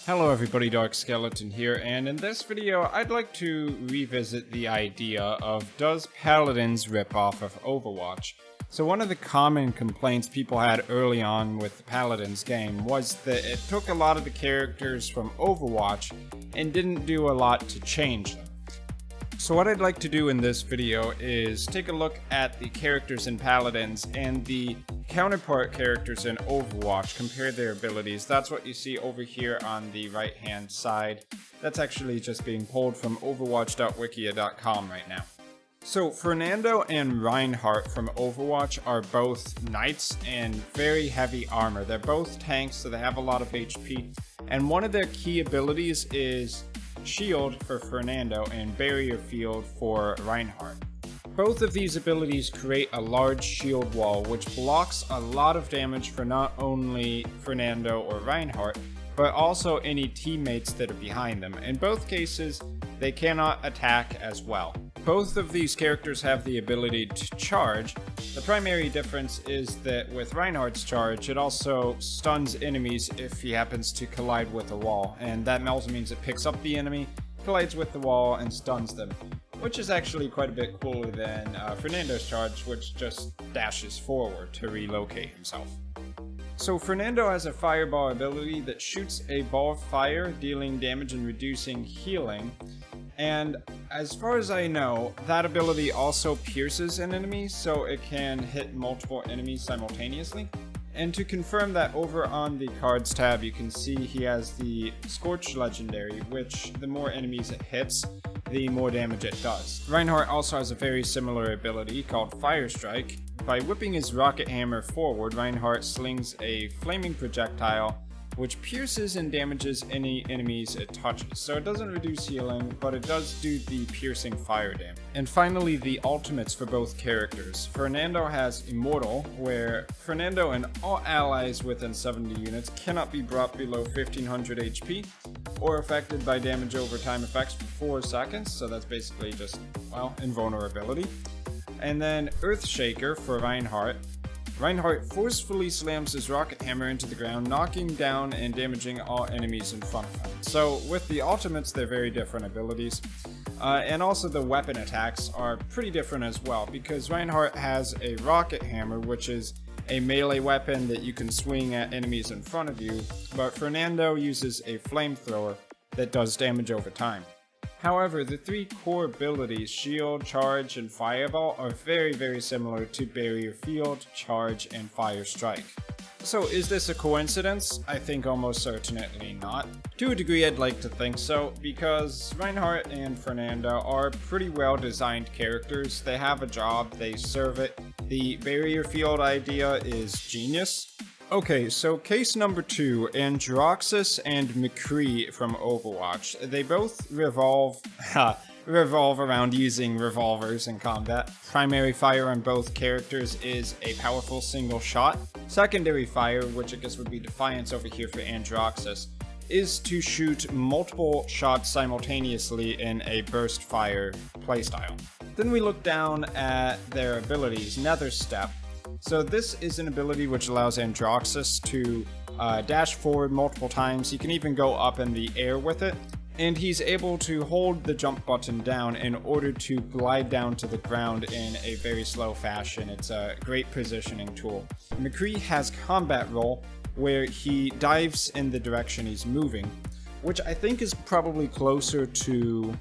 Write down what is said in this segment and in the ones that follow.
Hello everybody, Dark Skeleton here, and in this video I'd like to revisit the idea of does Paladins rip off of Overwatch? So one of the common complaints people had early on with the Paladins game was that it took a lot of the characters from Overwatch and didn't do a lot to change them. So what I'd like to do in this video is take a look at the characters in Paladins and the counterpart characters in Overwatch, compare their abilities. That's what you see over here on the right hand side. That's actually just being pulled from overwatch.wikia.com right now. So Fernando and Reinhardt from Overwatch are both knights and very heavy armor. They're both tanks, so they have a lot of HP, and one of their key abilities is Shield for Fernando and Barrier Field for Reinhardt. Both of these abilities create a large shield wall which blocks a lot of damage for not only Fernando or Reinhardt, but also any teammates that are behind them. In both cases, they cannot attack as well. Both of these characters have the ability to charge. The primary difference is that with Reinhardt's charge, it also stuns enemies if he happens to collide with a wall, and that also means it picks up the enemy, collides with the wall, and stuns them, which is actually quite a bit cooler than Fernando's charge, which just dashes forward to relocate himself. So Fernando has a fireball ability that shoots a ball of fire, dealing damage and reducing healing. And as far as I know, that ability also pierces an enemy, so it can hit multiple enemies simultaneously. And to confirm that, over on the cards tab, you can see he has the Scorch legendary, which the more enemies it hits, the more damage it does. Reinhardt also has a very similar ability called Fire Strike. By whipping his rocket hammer forward, Reinhardt slings a flaming projectile which pierces and damages any enemies it touches. So it doesn't reduce healing, but it does do the piercing fire damage. And finally, the ultimates for both characters. Fernando has Immortal, where Fernando and all allies within 70 units cannot be brought below 1500 HP or affected by damage over time effects for 4 seconds, so that's basically just, well, invulnerability. And then Earthshaker for Reinhardt. Reinhardt forcefully slams his rocket hammer into the ground, knocking down and damaging all enemies in front of him. So with the ultimates, they're very different abilities. And also the weapon attacks are pretty different as well, because Reinhardt has a rocket hammer, which is a melee weapon that you can swing at enemies in front of you, but Fernando uses a flamethrower that does damage over time. However, the three core abilities, Shield, Charge, and Fireball, are very similar to Barrier Field, Charge, and Fire Strike. So is this a coincidence? I think almost certainly not. To a degree, I'd like to think so, because Reinhardt and Fernando are pretty well designed characters. They have a job, they serve it. The Barrier Field idea is genius. Okay, so case number 2, Roxas and McCree from Overwatch. They both revolve around using revolvers in combat. Primary fire on both characters is a powerful single shot. Secondary fire, which I guess would be Defiance over here for Roxas, is to shoot multiple shots simultaneously in a burst fire playstyle. Then we look down at their abilities, Nether Step. So this is an ability which allows Roxas to dash forward multiple times. He can even go up in the air with it, and he's able to hold the jump button down in order to glide down to the ground in a very slow fashion. It's a great positioning tool. McCree has Combat Roll, where he dives in the direction he's moving, which I think is probably closer to...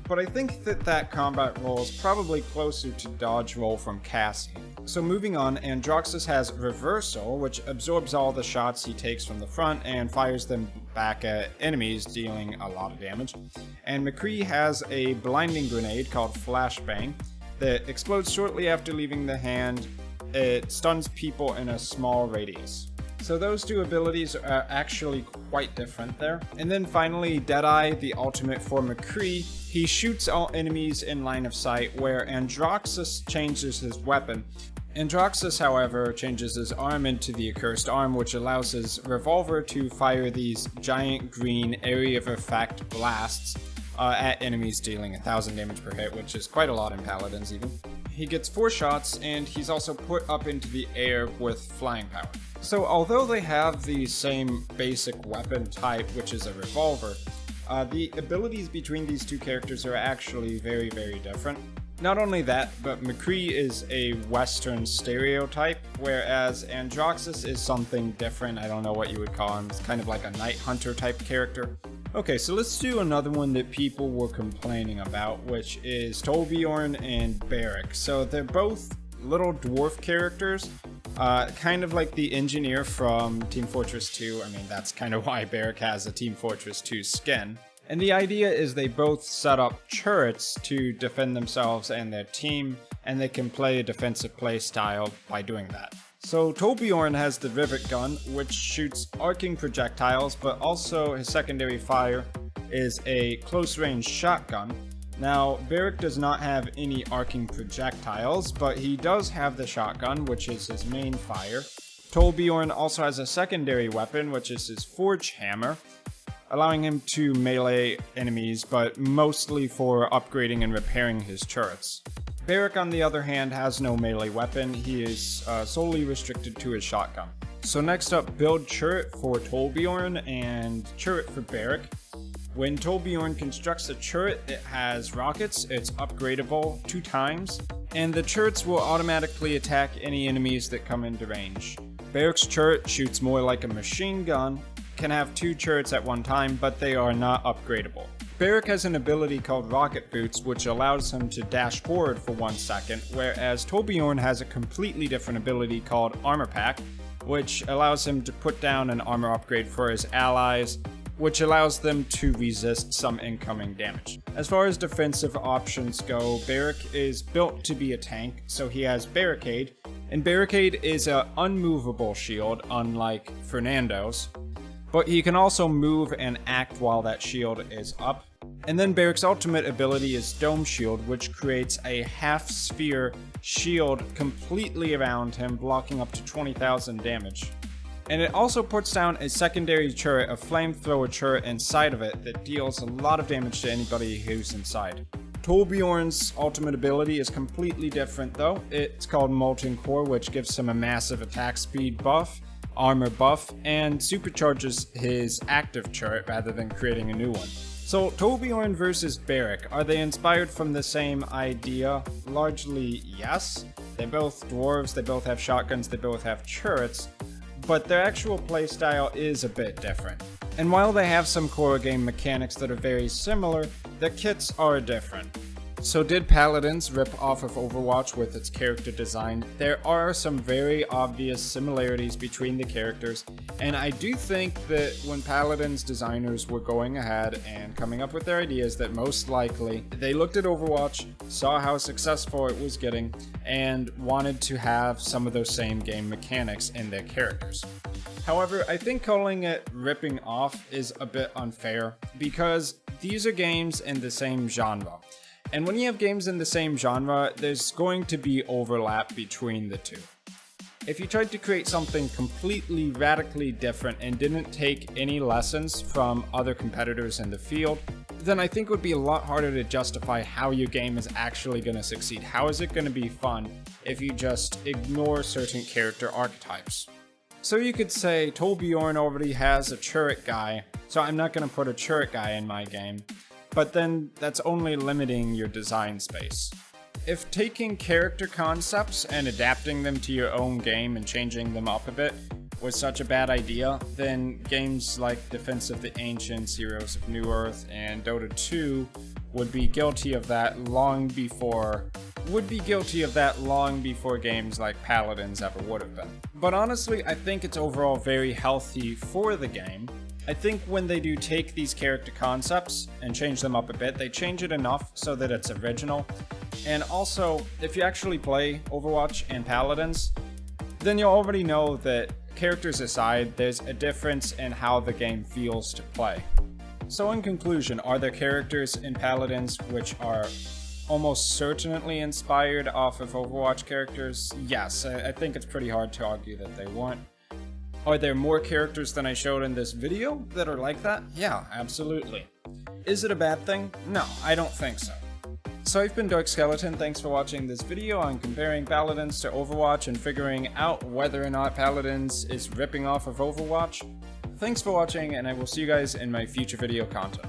But I think that combat roll is probably closer to dodge roll from Cassie. So moving on, Roxas has Reversal, which absorbs all the shots he takes from the front and fires them back at enemies, dealing a lot of damage. And McCree has a blinding grenade called Flashbang that explodes shortly after leaving the hand. It stuns people in a small radius. So those two abilities are actually quite different there. And then finally, Deadeye, the ultimate for McCree. He shoots all enemies in line of sight, where Roxas changes his weapon. Roxas, however, changes his arm into the Accursed Arm, which allows his revolver to fire these giant green area of effect blasts at enemies, dealing 1000 damage per hit, which is quite a lot in Paladins even. He gets 4 shots, and he's also put up into the air with flying power. So although they have the same basic weapon type, which is a revolver, the abilities between these two characters are actually very, very different. Not only that, but McCree is a Western stereotype, whereas Androxus is something different. I don't know what you would call him. It's kind of like a Night Hunter type character. Okay, so let's do another one that people were complaining about, which is Toby and Barrack. So they're both little dwarf characters, kind of like the engineer from Team Fortress 2. I mean, that's kind of why Barrack has a Team Fortress 2 skin. And the idea is they both set up turrets to defend themselves and their team, and they can play a defensive play style by doing that. So Toby has the rivet gun, which shoots arcing projectiles, but also his secondary fire is a close-range shotgun. Now, Barrack does not have any arcing projectiles, but he does have the shotgun, which is his main fire. Toby also has a secondary weapon, which is his forge hammer, allowing him to melee enemies, but mostly for upgrading and repairing his turrets. Barrack, on the other hand, has no melee weapon. He is solely restricted to his shotgun. So next up, build turret for Torbjorn and turret for Barrack. When Torbjorn constructs a turret, it has rockets, it's upgradable 2 times, and the turrets will automatically attack any enemies that come into range. Barrack's turret shoots more like a machine gun, can have 2 turrets at one time, but they are not upgradable. Barrack has an ability called Rocket Boots, which allows him to dash forward for 1 second, whereas Torbjorn has a completely different ability called Armor Pack, which allows him to put down an armor upgrade for his allies, which allows them to resist some incoming damage. As far as defensive options go, Barrack is built to be a tank, so he has Barricade, and Barricade is an unmovable shield, unlike Fernando's. But he can also move and act while that shield is up. And then Barrack's ultimate ability is Dome Shield, which creates a half-sphere shield completely around him, blocking up to 20,000 damage. And it also puts down a secondary turret, a flamethrower turret inside of it that deals a lot of damage to anybody who's inside. Torbjorn's ultimate ability is completely different though. It's called Molten Core, which gives him a massive attack speed buff, armor buff, and supercharges his active turret rather than creating a new one. So Torbjorn versus Barrack, are they inspired from the same idea? Largely yes. They're both dwarves, they both have shotguns, they both have turrets, but their actual playstyle is a bit different. And while they have some core game mechanics that are very similar, the kits are different. So did Paladins rip off of Overwatch with its character design? There are some very obvious similarities between the characters, and I do think that when Paladins designers were going ahead and coming up with their ideas, that most likely they looked at Overwatch, saw how successful it was getting, and wanted to have some of those same game mechanics in their characters. However, I think calling it ripping off is a bit unfair, because these are games in the same genre. And when you have games in the same genre, there's going to be overlap between the two. If you tried to create something completely radically different and didn't take any lessons from other competitors in the field, then I think it would be a lot harder to justify how your game is actually going to succeed. How is it going to be fun if you just ignore certain character archetypes? So you could say Torbjorn already has a turret guy, so I'm not going to put a turret guy in my game. But then that's only limiting your design space. If taking character concepts and adapting them to your own game and changing them up a bit was such a bad idea, then games like Defense of the Ancients, Heroes of New Earth, and Dota 2 would be guilty of that long before games like Paladins ever would have been. But honestly, I think it's overall very healthy for the game. I think when they do take these character concepts and change them up a bit, they change it enough so that it's original. And also, if you actually play Overwatch and Paladins, then you'll already know that, characters aside, there's a difference in how the game feels to play. So in conclusion, are there characters in Paladins which are almost certainly inspired off of Overwatch characters? Yes, I think it's pretty hard to argue that they weren't. Are there more characters than I showed in this video that are like that? Yeah, absolutely. Is it a bad thing? No, I don't think so. So I've been Dark Skeleton, thanks for watching this video on comparing Paladins to Overwatch and figuring out whether or not Paladins is ripping off of Overwatch. Thanks for watching, and I will see you guys in my future video content.